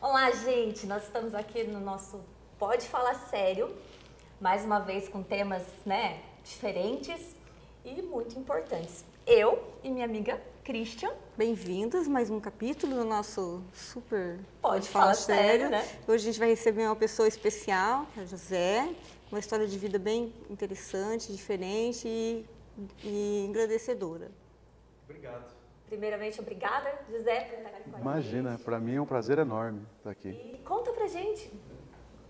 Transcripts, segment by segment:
Olá, gente! Nós estamos aqui no nosso Pode Falar Sério, mais uma vez com temas, né, diferentes e muito importantes. Eu e minha amiga Christian. Bem-vindas a mais um capítulo do nosso super Pode Falar Sério, né? Hoje a gente vai receber uma pessoa especial, que é a José, uma história de vida bem interessante, diferente e engrandecedora. Obrigado. Primeiramente, obrigada, José, por estar aqui com a gente. Imagina, para mim é um prazer enorme estar aqui. E conta pra gente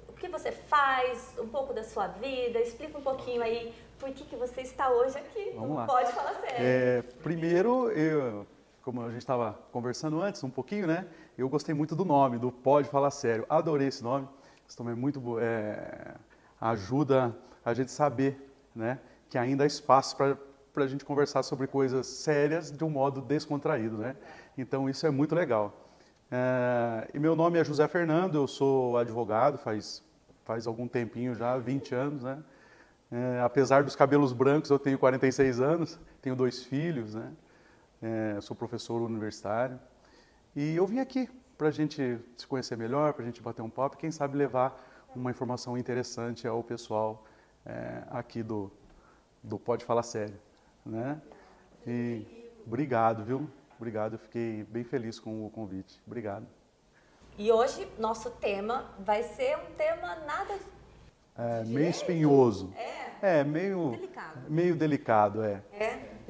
o que você faz, um pouco da sua vida, explica um pouquinho aí por que você está hoje aqui. Vamos lá. Pode Falar Sério. Primeiro, como a gente estava conversando antes um pouquinho, né? Eu gostei muito do nome, do Pode Falar Sério. Adorei esse nome. Esse nome é muito ajuda a gente saber, né, que ainda há espaço para a gente conversar sobre coisas sérias de um modo descontraído, né? Então isso é muito legal. E meu nome é José Fernando, eu sou advogado faz algum tempinho já, 20 anos, né? Apesar dos cabelos brancos, eu tenho 46 anos, tenho 2 filhos, né? Sou professor universitário. E eu vim aqui para a gente se conhecer melhor, para a gente bater um papo e quem sabe levar uma informação interessante ao pessoal aqui do Pode Falar Sério, né? E obrigado, viu? Obrigado, eu fiquei bem feliz com o convite. Obrigado. E hoje nosso tema vai ser um tema nada... meio espinhoso. Meio delicado,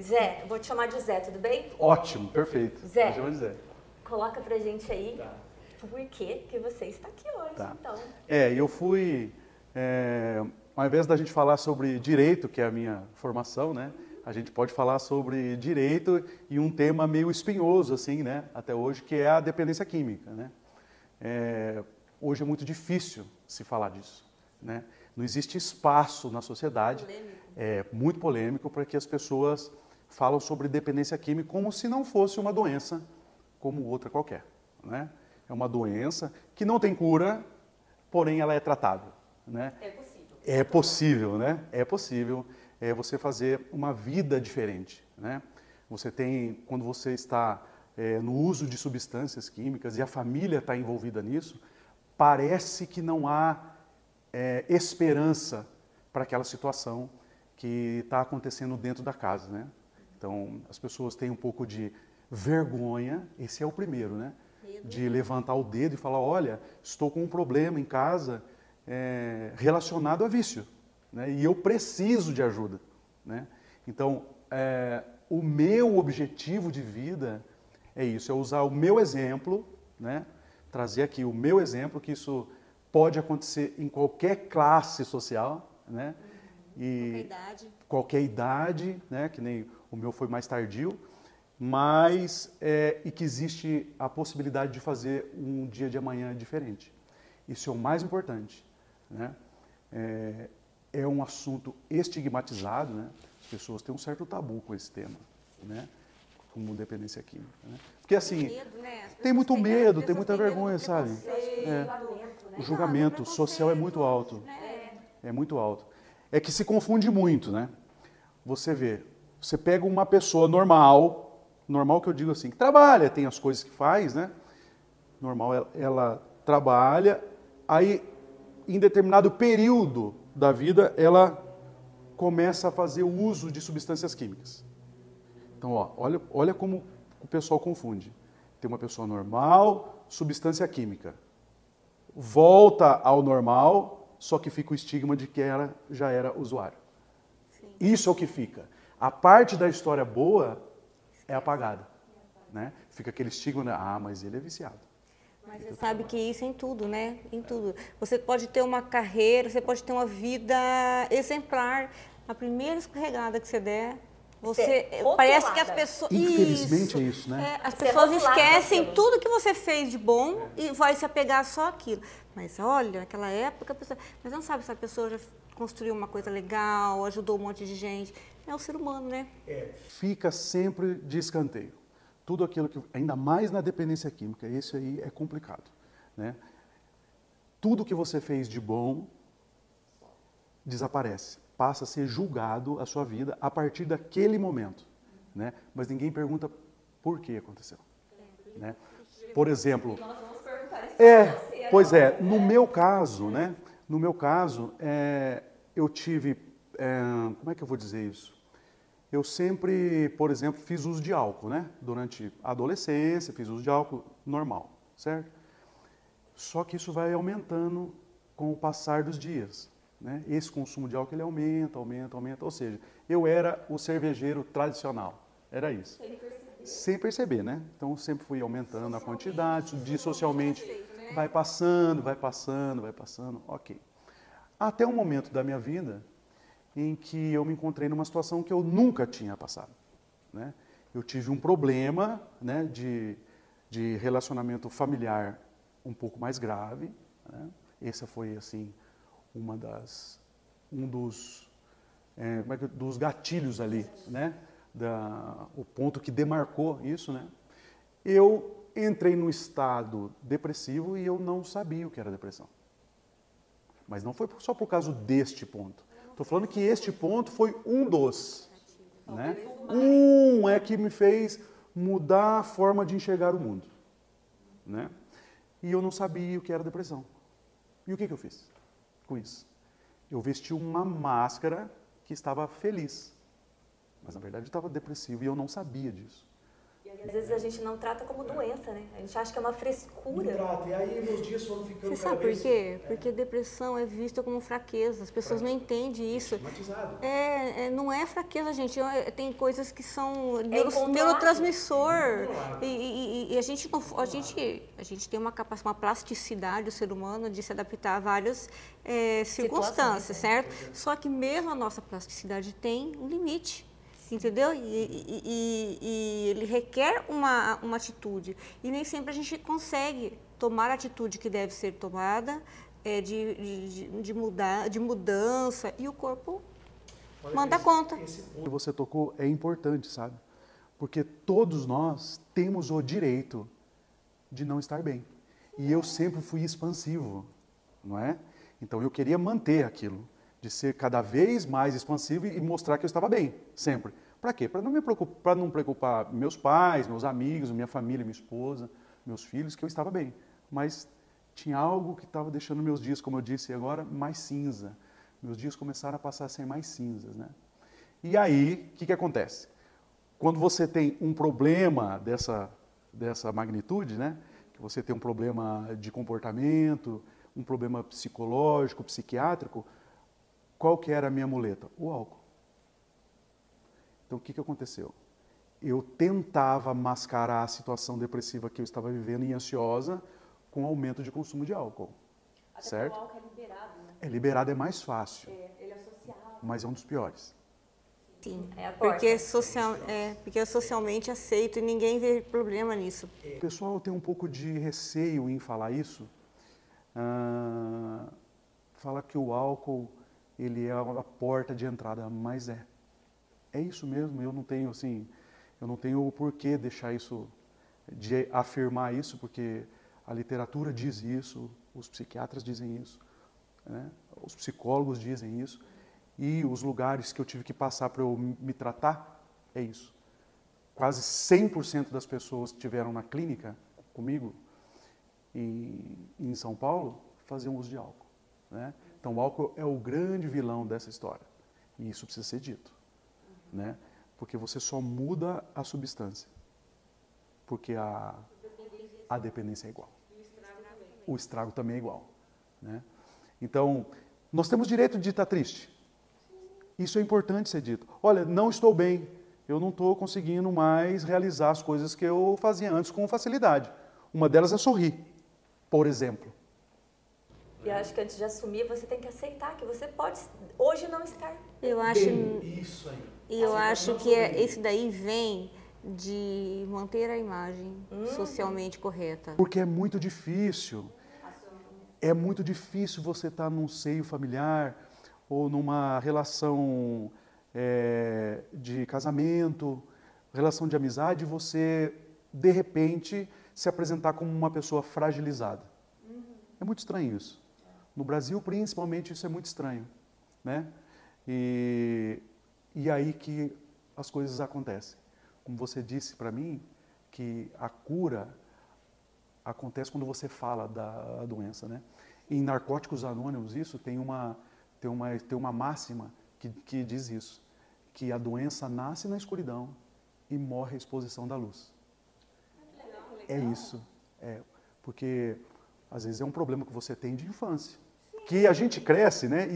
Zé, eu vou te chamar de Zé, tudo bem? Ótimo, perfeito. Zé, Me chama de Zé. coloca pra gente aí por que você está aqui hoje, então. Eu fui, ao invés da gente falar sobre direito, que é a minha formação, né? A gente pode falar sobre direito e um tema meio espinhoso, assim, né? Até hoje, que é a dependência química, né? Hoje é muito difícil se falar disso, né? Não existe espaço na sociedade, muito polêmico, para que as pessoas falam sobre dependência química como se não fosse uma doença como outra qualquer, né? É uma doença que não tem cura, porém ela é tratável, né? É possível. É possível, né? É possível você fazer uma vida diferente, né? Quando você está no uso de substâncias químicas e a família está envolvida nisso, parece que não há esperança para aquela situação que está acontecendo dentro da casa, né? Então, as pessoas têm um pouco de vergonha, esse é o primeiro, né? De levantar o dedo e falar, olha, estou com um problema em casa relacionado a vício, né? E eu preciso de ajuda, né? Então, o meu objetivo de vida é isso, é usar o meu exemplo, né? Trazer aqui o meu exemplo, que isso pode acontecer em qualquer classe social, né? E qualquer idade, né? Que nem o meu foi mais tardio, mas e que existe a possibilidade de fazer um dia de amanhã diferente. Isso é o mais importante, né? É um assunto estigmatizado, né? As pessoas têm um certo tabu com esse tema, né? Como dependência química, né? Porque assim, tem muito medo, tem muita vergonha, sabe? O julgamento social é muito alto. É muito alto. É que se confunde muito, né? Você pega uma pessoa normal que eu digo assim, que trabalha, tem as coisas que faz, né? Normal, ela trabalha, aí em determinado período da vida, ela começa a fazer o uso de substâncias químicas. Então, olha como o pessoal confunde. Tem uma pessoa normal, substância química. Volta ao normal, só que fica o estigma de que já era usuário. Sim. Isso é o que fica. A parte da história boa é apagada, né? Fica aquele estigma, né? Mas ele é viciado. Mas você sabe que isso é em tudo, né? Em tudo. Você pode ter uma carreira, você pode ter uma vida exemplar. A primeira escorregada que você der, parece que as pessoas... Infelizmente é isso, né? As pessoas esquecem tudo que você fez de bom e vai se apegar só àquilo. Mas olha, naquela época, mas não sabe se a pessoa já construiu uma coisa legal, ajudou um monte de gente. É o ser humano, né? Fica sempre de escanteio. Tudo aquilo que, ainda mais na dependência química, isso aí é complicado, né? Tudo que você fez de bom desaparece, passa a ser julgado a sua vida a partir daquele momento, né? Mas ninguém pergunta por que aconteceu, né? Por exemplo, Nós vamos perguntar isso Pois é, no meu caso, né? No meu caso, eu tive, como é que eu vou dizer isso? Eu sempre, por exemplo, fiz uso de álcool, né? Durante a adolescência, fiz uso de álcool normal, certo? Só que isso vai aumentando com o passar dos dias, né? Esse consumo de álcool, ele aumenta, aumenta, aumenta. Ou seja, eu era o cervejeiro tradicional, era isso. Sem perceber, né? Então, eu sempre fui aumentando a quantidade, socialmente vai passando, vai passando, vai passando, ok. Até um momento da minha vida em que eu me encontrei numa situação que eu nunca tinha passado, né? Eu tive um problema, né, de relacionamento familiar um pouco mais grave, né? Esse foi, assim, dos gatilhos ali, né? O ponto que demarcou isso, né? Eu entrei num estado depressivo e eu não sabia o que era depressão. Mas não foi só por causa deste ponto. Estou falando que este ponto foi um dos, né? É que me fez mudar a forma de enxergar o mundo, né? E eu não sabia o que era depressão. E o que eu fiz com isso? Eu vesti uma máscara que estava feliz, mas na verdade eu estava depressivo e eu não sabia disso. E às vezes a gente não trata como doença, né? A gente acha que é uma frescura. Não trata. E aí meus dias foram ficando Você sabe por quê? Porque depressão é vista como fraqueza. As pessoas não entendem isso. Não é fraqueza, gente. Tem coisas que são neurotransmissor. E a gente tem uma capacidade, uma plasticidade, o ser humano, de se adaptar a várias circunstâncias, certo? Só que mesmo a nossa plasticidade tem um limite. Entendeu? E ele requer uma atitude. E nem sempre a gente consegue tomar a atitude que deve ser tomada, de mudança, e o corpo manda conta. O que você tocou é importante, sabe? Porque todos nós temos o direito de não estar bem. E eu sempre fui expansivo, não é? Então eu queria manter aquilo, de ser cada vez mais expansivo e mostrar que eu estava bem, sempre. Para quê? Para não preocupar meus pais, meus amigos, minha família, minha esposa, meus filhos, que eu estava bem. Mas tinha algo que estava deixando meus dias, como eu disse agora, mais cinza. Meus dias começaram a passar a ser mais cinzas, né? E aí, o que acontece? Quando você tem um problema dessa magnitude, né? Que você tem um problema de comportamento, um problema psicológico, psiquiátrico, qual que era a minha muleta? O álcool. Então, o que aconteceu? Eu tentava mascarar a situação depressiva que eu estava vivendo e ansiosa com aumento de consumo de álcool. Até certo? O álcool é liberado, né? É liberado, é mais fácil. Ele é social. Mas é um dos piores. Sim, É a porta. porque é socialmente aceito e ninguém vê problema nisso. O pessoal tem um pouco de receio em falar isso. Fala que o álcool ele é a porta de entrada, mas é isso mesmo. Eu não tenho o porquê deixar isso, de afirmar isso, porque a literatura diz isso, os psiquiatras dizem isso, né? Os psicólogos dizem isso, e os lugares que eu tive que passar para eu me tratar, é isso. Quase 100% das pessoas que estiveram na clínica comigo, em São Paulo, faziam uso de álcool, né? Então o álcool é o grande vilão dessa história, e isso precisa ser dito, né? Porque você só muda a substância, porque a dependência é igual. O estrago também é igual, né? Então, nós temos direito de estar triste. Isso é importante ser dito. Olha, não estou bem, eu não estou conseguindo mais realizar as coisas que eu fazia antes com facilidade. Uma delas é sorrir, por exemplo. E eu acho que antes de assumir, você tem que aceitar que você pode hoje não estar. Eu acho, Isso aí. e eu acho que isso daí vem de manter a imagem socialmente correta. Porque é muito difícil. É muito difícil você estar num seio familiar ou numa relação de casamento, relação de amizade, você, de repente, se apresentar como uma pessoa fragilizada. É muito estranho isso. No Brasil, principalmente, isso é muito estranho, né? E aí que as coisas acontecem. Como você disse para mim, que a acontece quando você fala da doença, né? Em Narcóticos Anônimos, isso tem uma máxima que diz isso, que a doença nasce na escuridão e morre à exposição da luz. É isso. Porque às vezes é um problema que você tem de infância. Que a gente cresce, né?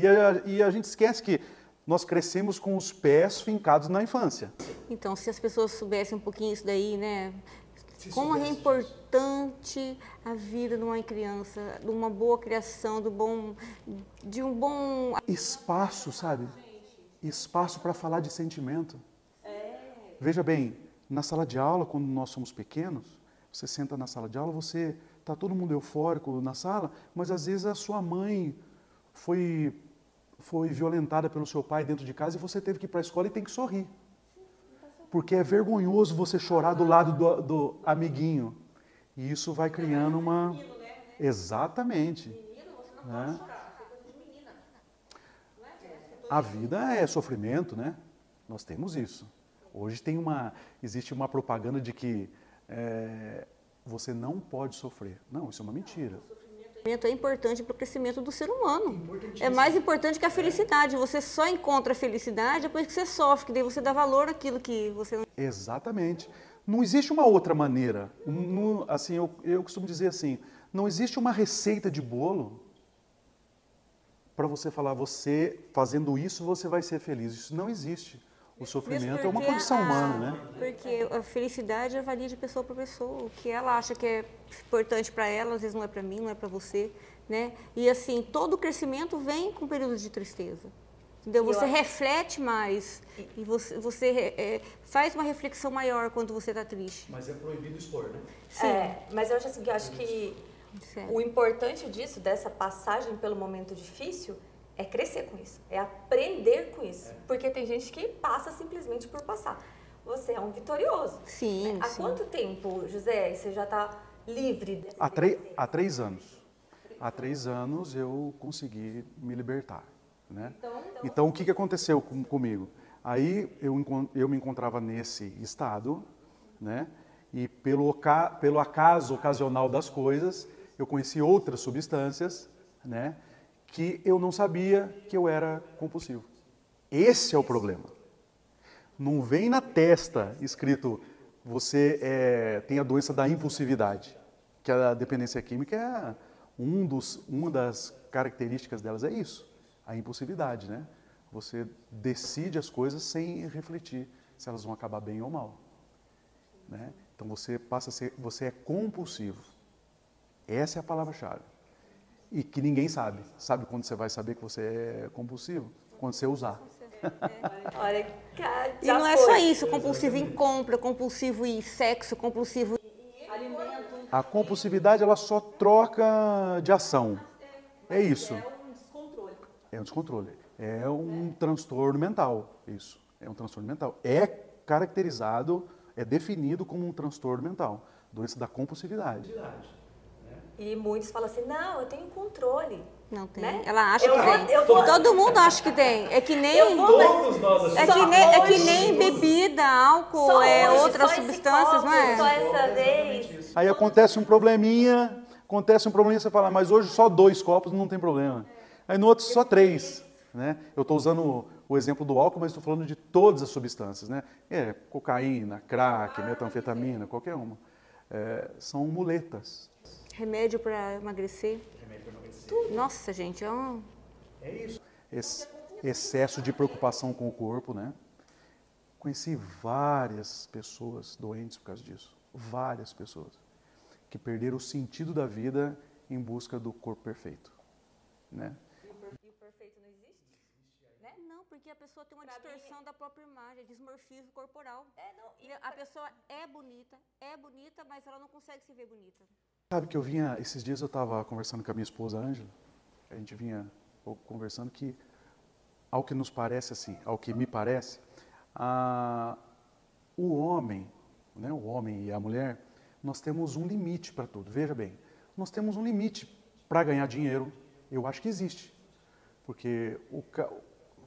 E a gente esquece que nós crescemos com os pés fincados na infância. Então, se as pessoas soubessem um pouquinho isso daí, né? Se Como é soubesse importante a vida de uma criança, de uma boa criação, de um bom... Espaço, sabe? Espaço para falar de sentimento. Veja bem, na sala de aula, quando nós somos pequenos, você senta na sala de aula, está todo mundo eufórico na sala, mas às vezes a sua mãe foi violentada pelo seu pai dentro de casa e você teve que ir para a escola e tem que sorrir. Porque é vergonhoso você chorar do lado do amiguinho. E isso vai criando uma... Exatamente. Né? A vida é sofrimento, né? Nós temos isso. Hoje existe uma propaganda de que você não pode sofrer. Não, isso é uma mentira. O sofrimento é importante para o crescimento do ser humano. É mais importante que a felicidade. Você só encontra a felicidade depois que você sofre, que daí você dá valor àquilo que você não... Exatamente. Não existe uma outra maneira. Assim, eu costumo dizer assim, não existe uma receita de bolo para você falar, você fazendo isso, você vai ser feliz. Isso não existe. O sofrimento é uma condição humana, né? Porque a felicidade varia de pessoa para pessoa. O que ela acha que é importante para ela, às vezes não é para mim, não é para você, né? E assim, todo crescimento vem com períodos de tristeza. Entendeu? Você reflete mais e você faz uma reflexão maior quando você está triste. Mas é proibido expor, né? Sim. Mas eu acho que o importante disso, dessa passagem pelo momento difícil, é crescer com isso, é aprender com isso. Porque tem gente que passa simplesmente por passar. Você é um vitorioso. Sim, Há quanto tempo, José, você já está livre dessa Há 3 anos. Há 3 anos eu consegui me libertar. Né? Então, o que aconteceu comigo? Aí eu me encontrava nesse estado, né? E pelo acaso ocasional das coisas, eu conheci outras substâncias, né? Que eu não sabia que eu era compulsivo. Esse é o problema. Não vem na testa escrito, você tem a doença da impulsividade, que a dependência química uma das características delas é isso, a impulsividade, né? Você decide as coisas sem refletir se elas vão acabar bem ou mal, né? Então você é compulsivo. Essa é a palavra-chave. E que ninguém sabe. Sabe quando você vai saber que você é compulsivo? Quando você usar. Olha, e não é só isso, compulsivo em compra, compulsivo em sexo, compulsivo em alimento. A compulsividade, ela só troca de ação. É isso. É um descontrole. É um descontrole. É um transtorno mental, isso. É um transtorno mental. É caracterizado, é definido como um transtorno mental. Doença da compulsividade. E muitos falam assim, não, eu tenho controle. Não tem. Né? Ela acha que tem. Todo mundo acha que tem. É que nem... Todos nós É que nem bebida, álcool, outras só substâncias, copo, não é? Só essa vez. Aí acontece um probleminha, você fala, mas hoje só 2 copos não tem problema. Aí no outro só 3. Né? Eu estou usando o exemplo do álcool, mas estou falando de todas as substâncias. Né? Cocaína, crack, metanfetamina, qualquer uma. São muletas. Remédio para emagrecer. Tudo. Nossa, gente, É isso. Excesso de preocupação com o corpo, né? Conheci várias pessoas doentes por causa disso. Várias pessoas que perderam o sentido da vida em busca do corpo perfeito, né? E o perfeito não existe? Né? Não, porque a pessoa tem uma distorção da própria imagem, dismorfismo corporal. A pessoa é bonita, mas ela não consegue se ver bonita. Sabe que esses dias eu estava conversando com a minha esposa, Ângela, a gente vinha conversando que, ao que nos parece assim, ao que me parece, o homem, né, o homem e a mulher, nós temos um limite para tudo. Veja bem, nós temos um limite para ganhar dinheiro, eu acho que existe, porque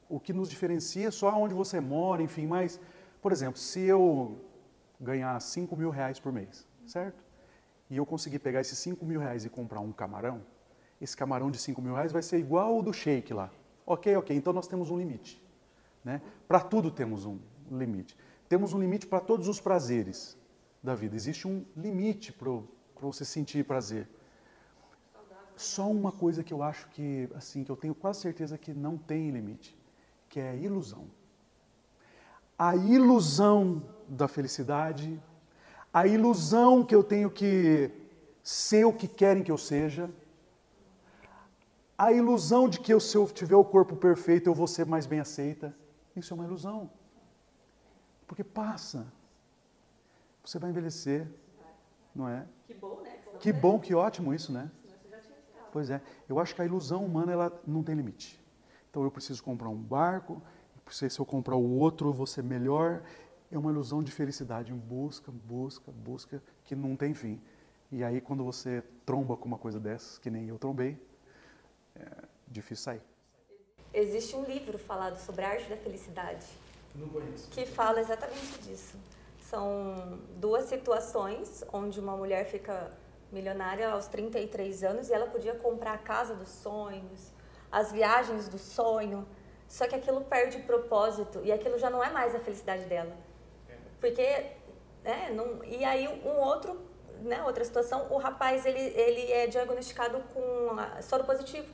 o que nos diferencia é só onde você mora, enfim, mas, por exemplo, se eu ganhar R$5.000 por mês, certo? e eu conseguir pegar esses 5 mil reais e comprar um camarão, esse camarão de 5 mil reais vai ser igual o do shake lá. Ok, então nós temos um limite. Né? Para tudo temos um limite. Temos um limite para todos os prazeres da vida. Existe um limite para você sentir prazer. Só uma coisa que eu acho que, assim, que eu tenho quase certeza que não tem limite, que é a ilusão. A ilusão da felicidade, a ilusão que eu tenho que ser o que querem que eu seja, a ilusão de que se eu tiver o corpo perfeito eu vou ser mais bem aceita. Isso é uma ilusão. Porque passa. Você vai envelhecer, não é? Que bom, né? Que bom, que ótimo isso, né? Pois é. Eu acho que a ilusão humana, ela não tem limite. Então eu preciso comprar um barco, se eu comprar o outro eu vou ser melhor. É uma ilusão de felicidade, busca, que não tem fim. E aí quando você tromba com uma coisa dessas, que nem eu trombei, é difícil sair. Existe um livro falado sobre a arte da felicidade. Não conheço. Que fala exatamente disso. São 2 situações onde uma mulher fica milionária aos 33 anos e ela podia comprar a casa dos sonhos, as viagens do sonho, só que aquilo perde o propósito e aquilo já não é mais a felicidade dela. Porque, né, não, e aí outra situação, o rapaz ele é diagnosticado com soro positivo.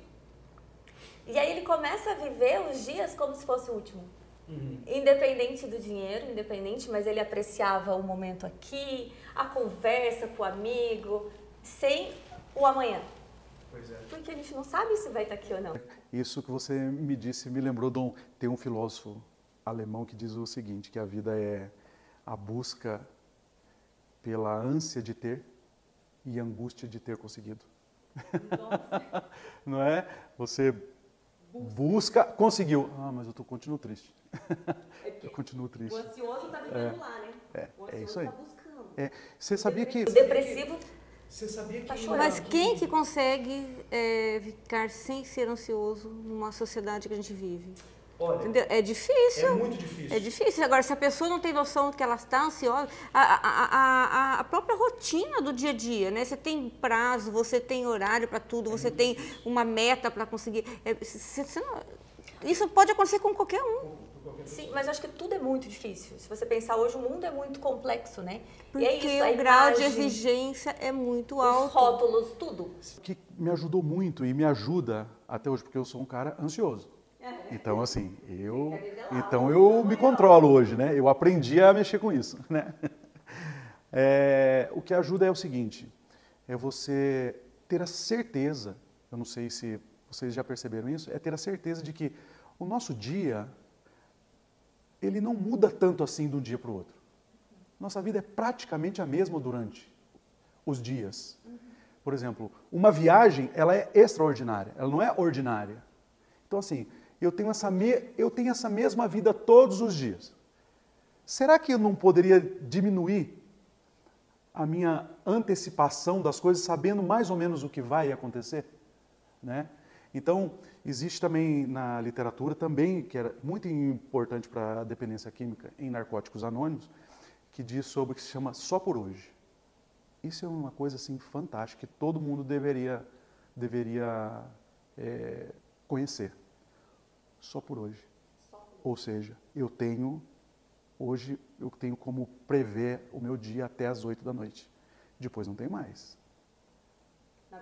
E aí ele começa a viver os dias como se fosse o último. Independente do dinheiro, mas ele apreciava o momento aqui, a conversa com o amigo, sem o amanhã. Pois é. Porque a gente não sabe se vai estar aqui ou não. Isso que você me disse me lembrou tem um filósofo alemão que diz o seguinte, que a vida é a busca pela ânsia de ter e angústia de ter conseguido. Não é? Você busca, conseguiu. Mas eu continuo triste. Eu continuo triste. O ansioso está vivendo lá, né? É isso aí. Está buscando. Você sabia que... O depressivo... Você sabia que... Tá chorando. Mas quem que consegue ficar sem ser ansioso numa sociedade que a gente vive? Olha, Entendeu? É difícil. é muito difícil. É difícil. Agora, se a pessoa não tem noção de que ela está ansiosa, a própria rotina do dia a dia, né? Você tem prazo, você tem horário para tudo, você tem uma meta para conseguir. Isso pode acontecer com qualquer um. Sim, mas eu acho que tudo é muito difícil. Se você pensar hoje, o mundo é muito complexo, né? Porque e é isso, a o grau de imagem, exigência é muito os alto. rótulos, tudo. que me ajudou muito e me ajuda até hoje, porque eu sou um cara ansioso. Então, assim, eu me controlo hoje, né? Eu aprendi a mexer com isso, né? O que ajuda é o seguinte, é você ter a certeza, eu não sei se vocês já perceberam isso, é ter a certeza de que o nosso dia, ele não muda tanto assim de um dia para o outro. Nossa vida é praticamente a mesma durante os dias. Por exemplo, uma viagem, ela é extraordinária, ela não é ordinária. Então, assim, eu tenho essa mesma vida todos os dias. Será que eu não poderia diminuir a minha antecipação das coisas, sabendo mais ou menos o que vai acontecer? Né? Então, existe também na literatura, também, que era muito importante para a dependência química em Narcóticos Anônimos, que diz sobre o que se chama só por hoje. Isso é uma coisa assim fantástica que todo mundo deveria conhecer. Só por hoje. Ou seja, hoje eu tenho como prever o meu dia até as 8 da noite. Depois não tem mais.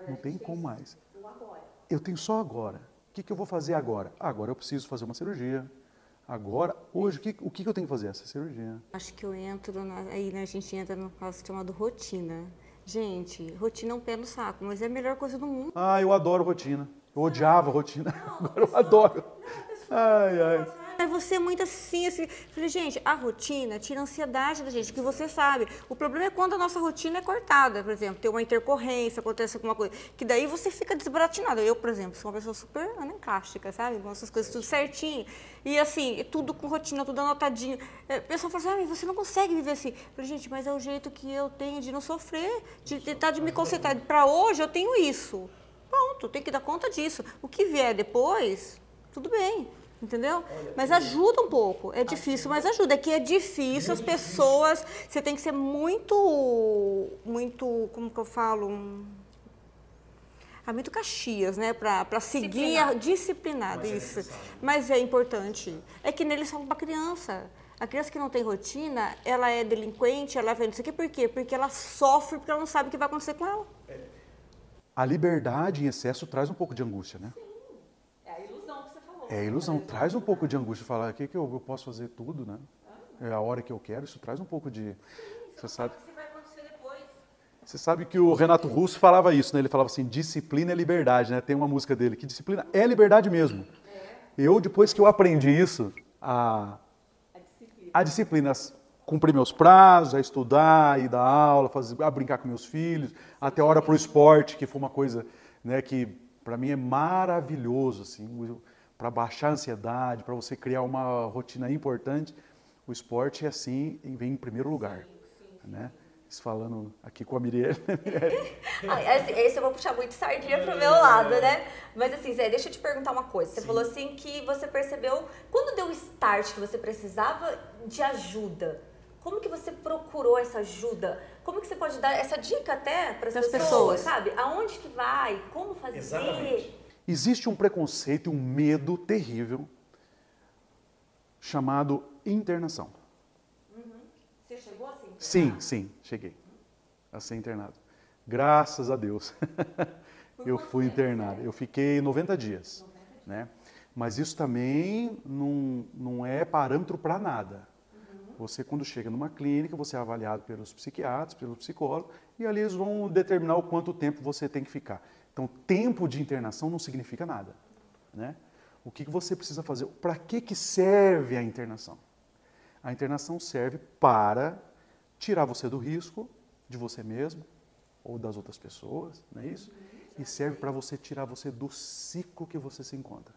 Não tem como mais. Eu tenho só agora. O que eu vou fazer agora? Agora eu preciso fazer uma cirurgia. Agora, hoje, o que eu tenho que fazer? Essa cirurgia. Acho que eu entro, aí né, a gente entra no caso chamado rotina. Gente, rotina é um pé no saco, mas é a melhor coisa do mundo. Eu adoro rotina. Eu odiava rotina. Agora eu adoro. Mas você é muito assim. Falei, gente, a rotina tira a ansiedade da gente, que você sabe. O problema é quando a nossa rotina é cortada, por exemplo, tem uma intercorrência, acontece alguma coisa, que daí você fica desbaratinado. Eu, por exemplo, sou uma pessoa super anacástica, sabe? Com essas coisas tudo certinho. E assim, tudo com rotina, tudo anotadinho. A pessoa fala assim, você não consegue viver assim. Eu falei, gente, mas é o jeito que eu tenho de não sofrer, de tentar de me concentrar. Para hoje eu tenho isso. Pronto, tem que dar conta disso. O que vier depois, tudo bem. Entendeu? Mas ajuda um pouco. É difícil, mas ajuda. É que é difícil, as pessoas... Você tem que ser muito, como que eu falo? Muito Caxias, né? Para seguir disciplinado, isso. Mas é importante. É que neles falam para criança. A criança que não tem rotina, ela é delinquente, ela vem isso aqui, por quê? Porque ela sofre, porque ela não sabe o que vai acontecer com ela. A liberdade em excesso traz um pouco de angústia, né? É a ilusão que você falou. É a ilusão, traz um pouco de angústia. Falar aqui que eu posso fazer tudo, né? É a hora que eu quero, isso traz um pouco de... Você sabe? Você sabe que o Renato Russo falava isso, né? Ele falava assim, disciplina é liberdade, né? Tem uma música dele, que disciplina é liberdade mesmo. Eu, depois que eu aprendi isso, a disciplina, cumprir meus prazos, a estudar, ir dar aula, a brincar com meus filhos, até a hora para o esporte, que foi uma coisa, né, que para mim é maravilhoso, assim, para baixar a ansiedade, para você criar uma rotina importante, o esporte é assim, e vem em primeiro lugar, né? Falando aqui com a Mirielle. Esse eu vou puxar muito sardinha pro meu lado, né? Mas assim, Zé, deixa eu te perguntar uma coisa. Você falou assim que você percebeu, quando deu o start que você precisava de ajuda, como que você procurou essa ajuda? Como que você pode dar essa dica até para as pessoas, sabe? Aonde que vai? Como fazer? Exatamente. Existe um preconceito, um medo terrível chamado internação. Você chegou assim? Sim, cheguei a ser internado. Graças a Deus. Eu fui internado. Eu fiquei 90 dias. Né? Mas isso também não é parâmetro para nada. Você, quando chega numa clínica, você é avaliado pelos psiquiatras, pelos psicólogos, e ali eles vão determinar o quanto tempo você tem que ficar. Então, tempo de internação não significa nada. Né? O que você precisa fazer? Para que serve a internação? A internação serve para tirar você do risco de você mesmo ou das outras pessoas, não é isso? E serve para você tirar você do ciclo que você se encontra.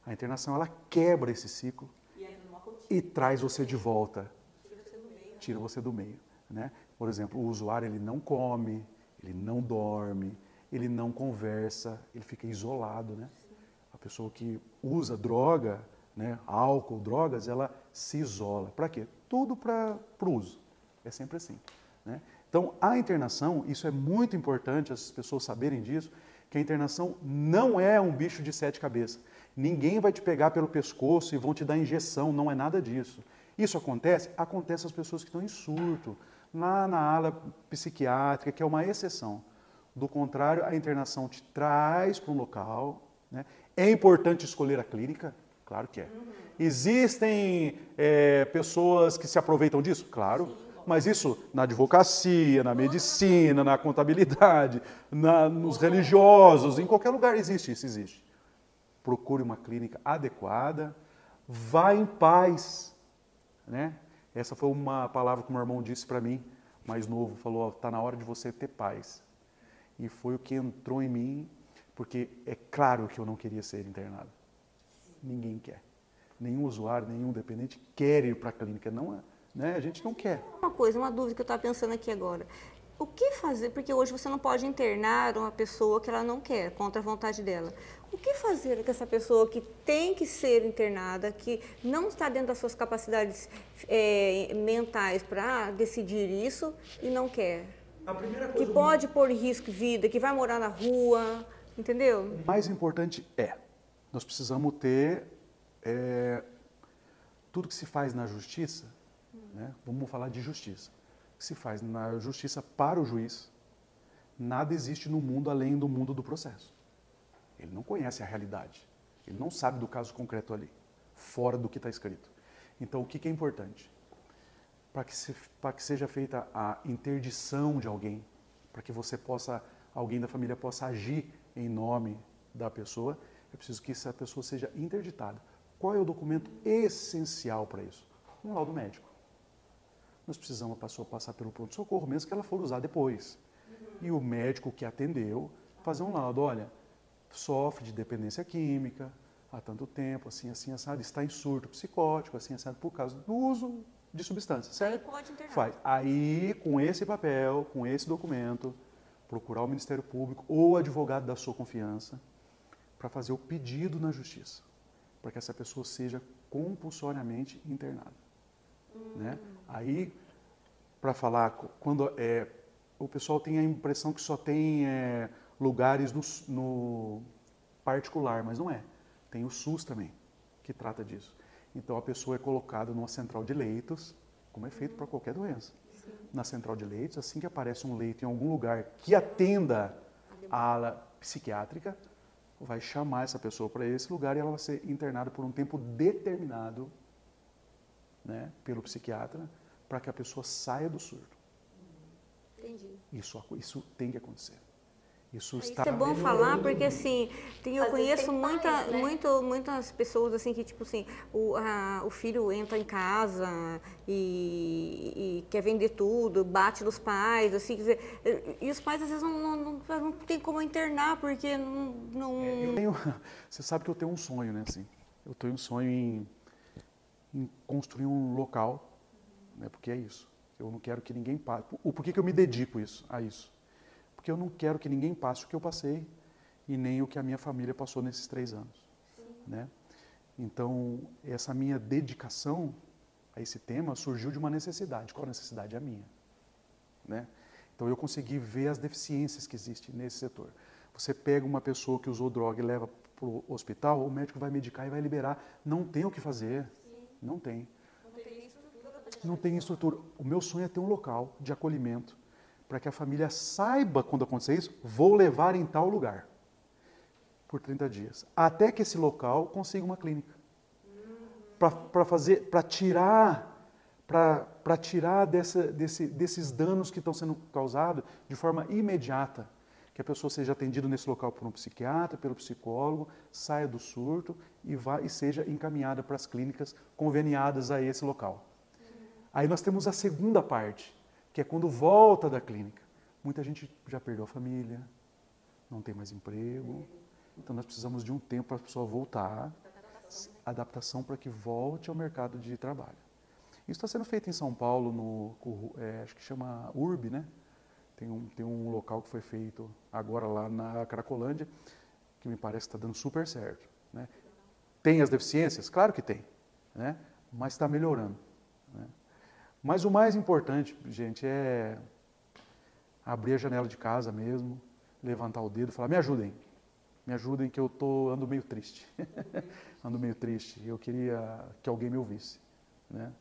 A internação, ela quebra esse ciclo e traz você de volta. Tira você do meio. Né? Por exemplo, o usuário, ele não come, ele não dorme, ele não conversa, ele fica isolado. Né? A pessoa que usa droga, né, álcool, drogas, ela se isola. Para quê? Tudo para o uso. É sempre assim. Né? Então, a internação, isso é muito importante as pessoas saberem disso, que a internação não é um bicho de 7 cabeças. Ninguém vai te pegar pelo pescoço e vão te dar injeção, não é nada disso. Isso acontece? Acontece às pessoas que estão em surto, lá na ala psiquiátrica, que é uma exceção. Do contrário, a internação te traz para um local. Né? É importante escolher a clínica? Claro que é. Existem pessoas que se aproveitam disso? Claro. Mas isso na advocacia, na medicina, na contabilidade, nos religiosos, em qualquer lugar existe, isso existe. Procure uma clínica adequada, vá em paz. Né? Essa foi uma palavra que o meu irmão disse para mim, mais novo, falou, está na hora de você ter paz. E foi o que entrou em mim, porque é claro que eu não queria ser internado. Ninguém quer. Nenhum usuário, nenhum dependente quer ir para a clínica, não é? Né? A gente não quer. Uma dúvida que eu estava pensando aqui agora. O que fazer? Porque hoje você não pode internar uma pessoa que ela não quer, contra a vontade dela. O que fazer com essa pessoa que tem que ser internada, que não está dentro das suas capacidades mentais para decidir isso e não quer? A primeira coisa que pode pôr em risco vida, que vai morar na rua, entendeu? O mais importante nós precisamos ter tudo que se faz na justiça, né? Vamos falar de justiça. O que se faz na justiça para o juiz, nada existe no mundo além do mundo do processo. Ele não conhece a realidade, ele não sabe do caso concreto ali, fora do que está escrito. Então, o que é importante? Para que seja feita a interdição de alguém, para que alguém da família possa agir em nome da pessoa, é preciso que essa pessoa seja interditada. Qual é o documento essencial para isso? Um laudo médico. Nós precisamos a pessoa passar pelo pronto-socorro, mesmo que ela for usar depois. E o médico que atendeu, fazer um laudo, olha, sofre de dependência química há tanto tempo, assim, assado, está em surto psicótico, assim, assado, por causa do uso de substâncias, certo? Aí pode internar. Faz. Aí, com esse papel, com esse documento, procurar o Ministério Público ou o advogado da sua confiança para fazer o pedido na justiça. para que essa pessoa seja compulsoriamente internada. Né? Aí, para falar, quando o pessoal tem a impressão que só tem lugares no particular, mas não é. Tem o SUS também, que trata disso. Então, a pessoa é colocada numa central de leitos, como é feito para qualquer doença. Sim. Na central de leitos, assim que aparece um leito em algum lugar que atenda a ala psiquiátrica, vai chamar essa pessoa para esse lugar e ela vai ser internada por um tempo determinado, né, pelo psiquiatra, para que a pessoa saia do surto. Entendi. Isso tem que acontecer. Isso Isso é bom falar, porque assim, eu conheço muitas pessoas assim que, tipo assim, o filho entra em casa e quer vender tudo, bate nos pais, assim, quer dizer, e os pais às vezes não tem como internar, porque não... Você sabe que eu tenho um sonho, né, assim, eu tenho um sonho em construir um local, né, porque é isso, eu não quero que ninguém passe. Por que eu me dedico a isso? Porque eu não quero que ninguém passe o que eu passei e nem o que a minha família passou nesses 3 anos. Né? Então, essa minha dedicação a esse tema surgiu de uma necessidade. Qual necessidade? A minha. Né? Então, eu consegui ver as deficiências que existem nesse setor. Você pega uma pessoa que usou droga e leva para o hospital, o médico vai medicar e vai liberar. Não tem o que fazer. Não tem. Não tem estrutura. O meu sonho é ter um local de acolhimento para que a família saiba, quando acontecer isso, vou levar em tal lugar, por 30 dias, até que esse local consiga uma clínica, para tirar desses danos que estão sendo causados de forma imediata, que a pessoa seja atendida nesse local por um psiquiatra, pelo psicólogo, saia do surto e seja encaminhada para as clínicas conveniadas a esse local. Aí nós temos a segunda parte, que é quando volta da clínica. Muita gente já perdeu a família, não tem mais emprego. Então nós precisamos de um tempo para a pessoa voltar, adaptação para que volte ao mercado de trabalho. Isso está sendo feito em São Paulo, acho que chama URB, né? Tem um local que foi feito agora lá na Cracolândia, que me parece que está dando super certo. Né? Tem as deficiências? Claro que tem, né? Mas está melhorando. Né? Mas o mais importante, gente, é abrir a janela de casa mesmo, levantar o dedo e falar, me ajudem que eu ando meio triste. Ando meio triste, eu queria que alguém me ouvisse. Né?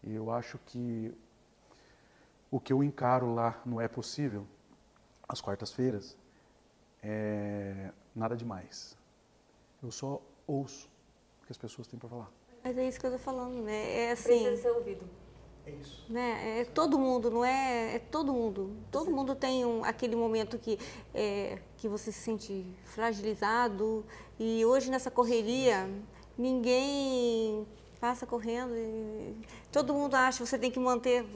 E eu acho que o que eu encaro lá no É Possível, às quartas-feiras, é nada demais. Eu só ouço o que as pessoas têm para falar. Mas é isso que eu estou falando, né? É assim... Precisa ser ouvido. É isso. Né? É todo mundo, não é? É todo mundo. Todo mundo tem aquele momento que você se sente fragilizado. E hoje nessa correria, ninguém passa correndo. Todo mundo acha que você tem que manter...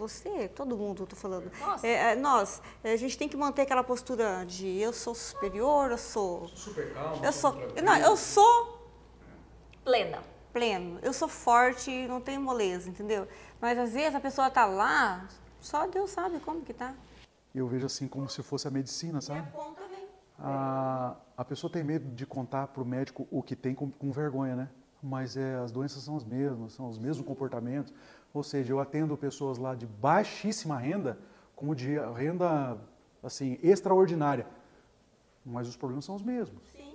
todo mundo, estou falando. Nossa. A gente tem que manter aquela postura de eu sou superior, eu sou... Super calmo. Eu sou... Pleno. Eu sou forte, não tenho moleza, entendeu? Mas às vezes a pessoa tá lá, só Deus sabe como que tá. Eu vejo assim como se fosse a medicina, sabe? E a conta vem. A pessoa tem medo de contar para o médico o que tem com vergonha, né? Mas as doenças são as mesmas, são os mesmos comportamentos. Ou seja, eu atendo pessoas lá de baixíssima renda, como de renda assim, extraordinária. Mas os problemas são os mesmos. Sim.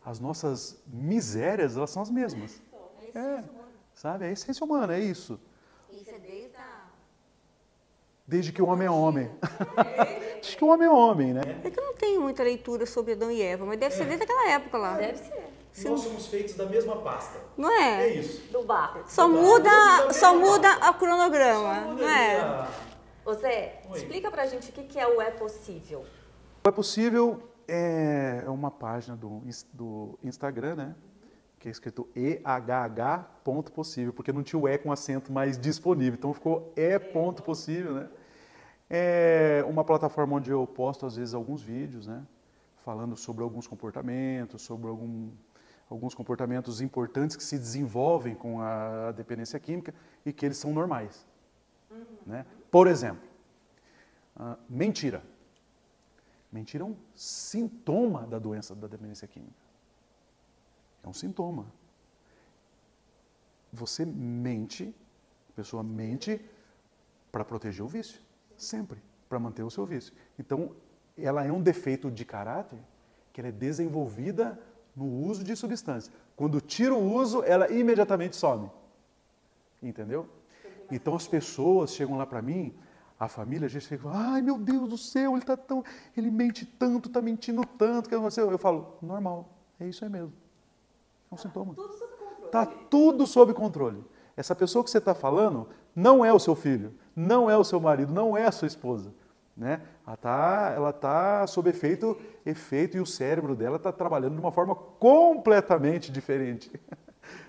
As nossas misérias, elas são as mesmas. Sabe? É a essência humana, é isso. Isso é Desde que o homem é homem. Desde que o homem é homem, né? É que eu não tenho muita leitura sobre Adão e Eva, mas deve ser desde aquela época lá. Deve ser. Nós somos feitos da mesma pasta. Não é? É isso. Do barro. Só muda a cronograma, não é? Ô Zé, Oi. explica pra gente o que é o É Possível. O É Possível é uma página do Instagram, né? Que é escrito EHH.possível, porque não tinha o E com acento mais disponível, então ficou E.possível, né? É uma plataforma onde eu posto, às vezes, alguns vídeos, né? Falando sobre alguns comportamentos, sobre alguns comportamentos importantes que se desenvolvem com a dependência química e que eles são normais. Né? Por exemplo, mentira. Mentira é um sintoma da doença da dependência química. É um sintoma. Você mente, a pessoa mente para proteger o vício, sempre, para manter o seu vício. Então, ela é um defeito de caráter que ela é desenvolvida no uso de substância. Quando tira o uso, ela imediatamente some. Entendeu? Então as pessoas chegam lá para mim, a família, a gente fica, ai meu Deus do céu, ele mente tanto, está mentindo tanto, que eu falo, normal, é isso aí mesmo. É um sintoma. Está tudo sob controle. Essa pessoa que você está falando não é o seu filho, não é o seu marido, não é a sua esposa. Né? Ela tá sob efeito e o cérebro dela está trabalhando de uma forma completamente diferente.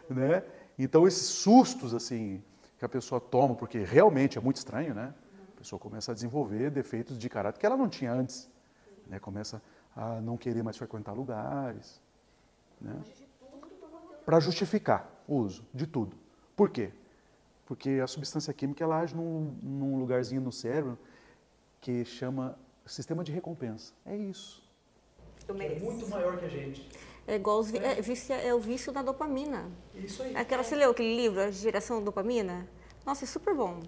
Né? Então esses sustos assim que a pessoa toma, porque realmente é muito estranho, né? A pessoa começa a desenvolver defeitos de caráter que ela não tinha antes. Né? Começa a não querer mais frequentar lugares. Né? Para justificar o uso de tudo. Por quê? Porque a substância química ela age num lugarzinho no cérebro que chama sistema de recompensa. É isso. É muito maior que a gente. É igual é o vício da dopamina. Isso aí. Você leu aquele livro, A Geração Dopamina? Nossa, é super bom.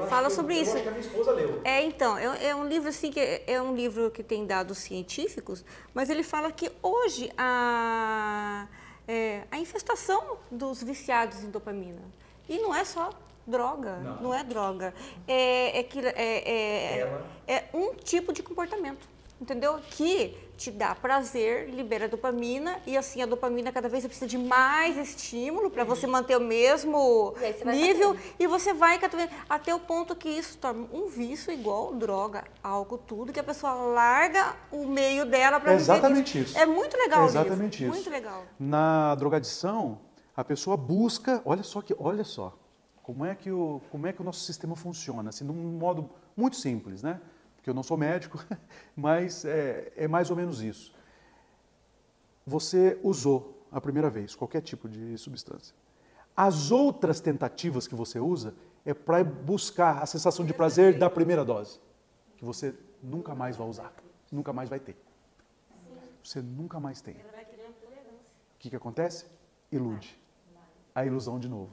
Fala sobre isso. Eu acho que a minha esposa leu. Então, é um livro assim que é um livro que tem dados científicos, mas ele fala que hoje a infestação dos viciados em dopamina. E não é só droga, não é droga. É um tipo de comportamento, entendeu? Que te dá prazer, libera dopamina e assim a dopamina cada vez precisa de mais estímulo para você manter o mesmo nível e você vai até o ponto que isso torna um vício igual droga, álcool, tudo que a pessoa larga o meio dela para viver. Exatamente isso. É muito legal isso. Exatamente isso. Muito legal. Na drogadição, a pessoa busca, olha só como é que o nosso sistema funciona, assim, de um modo muito simples, né? Porque eu não sou médico, mas é mais ou menos isso. Você usou a primeira vez qualquer tipo de substância. As outras tentativas que você usa é para buscar a sensação de prazer da primeira dose, que você nunca mais vai usar, nunca mais vai ter. Você nunca mais tem. O que acontece? Ilude. A ilusão de novo.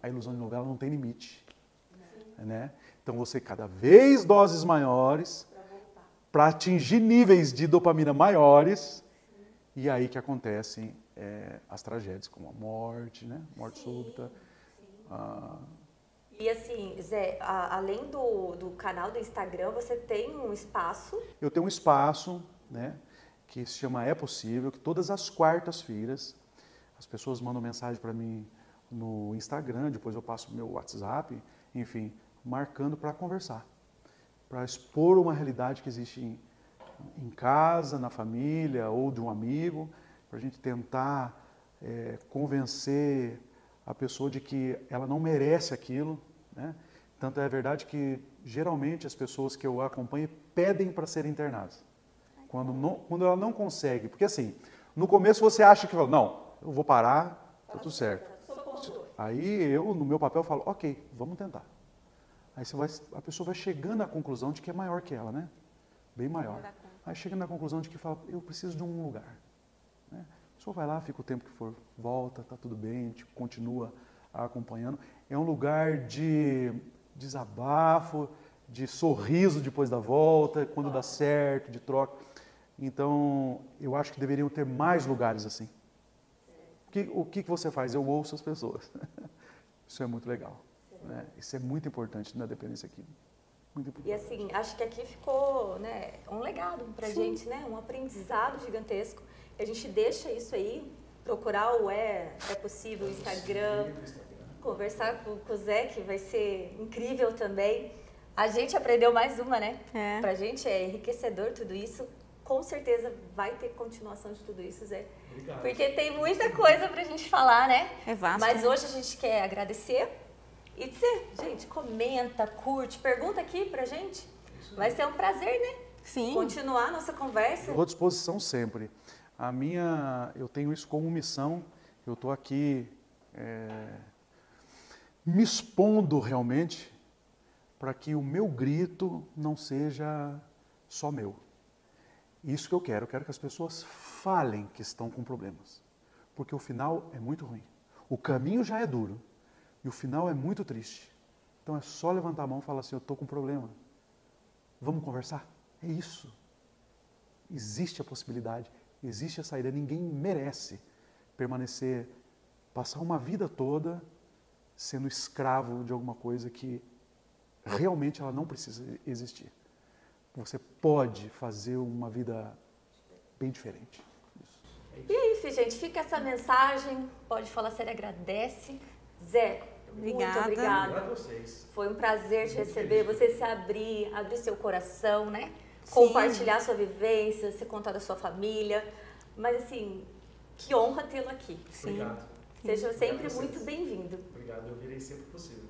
A ilusão de novo, ela não tem limite. Né? Então você cada vez doses maiores para atingir níveis de dopamina maiores e aí que acontecem as tragédias como a morte, né? Morte súbita. E assim, Zé, além do canal do Instagram, você tem um espaço? Eu tenho um espaço, né? Que se chama É Possível, que todas as quartas-feiras as pessoas mandam mensagem para mim no Instagram, depois eu passo meu WhatsApp, enfim, marcando para conversar, para expor uma realidade que existe em casa, na família ou de um amigo, para a gente tentar convencer a pessoa de que ela não merece aquilo, né? Tanto é verdade que geralmente as pessoas que eu acompanho pedem para serem internadas, quando ela não consegue, porque assim, no começo você acha que, não, eu vou parar, tá tudo certo. Aí eu, no meu papel, falo, ok, vamos tentar. Aí a pessoa vai chegando à conclusão de que é maior que ela, né? Bem maior. Aí chega na conclusão de que fala, eu preciso de um lugar. Né? A pessoa vai lá, fica o tempo que for, volta, tá tudo bem, a gente continua acompanhando. É um lugar de desabafo, de sorriso depois da volta, quando dá certo, de troca. Então, eu acho que deveriam ter mais lugares assim. O que você faz? Eu ouço as pessoas. Isso é muito legal. Né? Isso é muito importante na dependência química. Muito importante. E assim, acho que aqui ficou, né, um legado pra gente, né? Um aprendizado gigantesco. A gente deixa isso aí, procurar o É Possível, o Instagram, conversar com o Zé, que vai ser incrível também. A gente aprendeu mais uma, né? Pra gente é enriquecedor tudo isso. Com certeza vai ter continuação de tudo isso, Zé. Obrigado. Porque tem muita coisa pra gente falar, né? É vasto. Mas hoje a gente quer agradecer e dizer, gente, comenta, curte, pergunta aqui pra gente. Vai ser um prazer, né? Sim. Continuar a nossa conversa. Estou à disposição sempre. Eu tenho isso como missão. Eu estou aqui me expondo realmente para que o meu grito não seja só meu. Isso que eu quero que as pessoas falem que estão com problemas. porque o final é muito ruim. O caminho já é duro e o final é muito triste. Então é só levantar a mão e falar assim, eu estou com um problema. Vamos conversar? É isso. Existe a possibilidade, existe a saída. Ninguém merece permanecer, passar uma vida toda sendo escravo de alguma coisa que realmente ela não precisa existir. Você pode fazer uma vida bem diferente. E é isso, gente. Fica essa mensagem. Pode Falar Sério agradece. Zé, Obrigada. muito obrigada. Obrigado a vocês. Foi um prazer te Muito receber, feliz. você se abrir seu coração, né? Sim. Compartilhar sua vivência, se contar da sua família. Mas assim, que honra tê-lo aqui. Sim. Obrigado. Seja Obrigado sempre a vocês. muito bem-vindo. Obrigado, eu virei sempre possível.